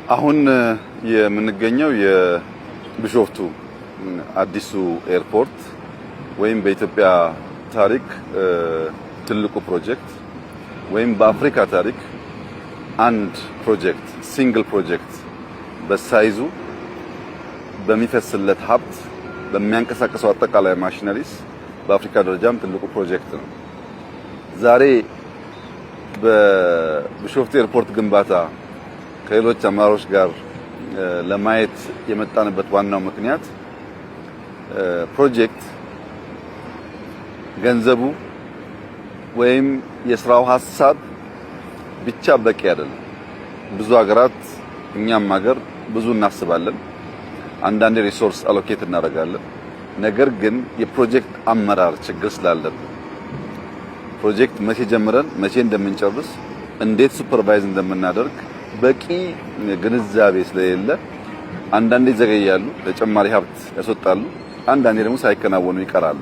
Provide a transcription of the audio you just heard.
አሁን የምንገኘው የቢሾፍቱ አዲሱ ኤርፖርት ወይም በኢትዮጵያ ታሪክ ትልቁ ፕሮጀክት ወይም በአፍሪካ ታሪክ አንድ ፕሮጀክት ሲንግል ፕሮጀክት በሳይዙ በሚፈስለት ሀብት በሚያንቀሳቀሰው አጠቃላይ ማሽነሪስ በአፍሪካ ደረጃም ትልቁ ፕሮጀክት ነው። ዛሬ በቢሾፍቱ ኤርፖርት ግንባታ ከሌሎች አመራሮች ጋር ለማየት የመጣንበት ዋናው ምክንያት ፕሮጀክት ገንዘቡ ወይም የስራው ሐሳብ ብቻ በቂ አይደለም። ብዙ ሀገራት እኛም ሀገር ብዙ እናስባለን፣ አንዳንድ ሪሶርስ አሎኬት እናደርጋለን። ነገር ግን የፕሮጀክት አመራር ችግር ስላለብን ፕሮጀክት መቼ ጀምረን መቼ እንደምንጨርስ እንዴት ሱፐርቫይዝ እንደምናደርግ በቂ ግንዛቤ ስለሌለ አንዳንዴ ይዘገያሉ፣ ተጨማሪ ሀብት ያስወጣሉ፣ አንዳንዴ ደግሞ ሳይከናወኑ ይቀራሉ።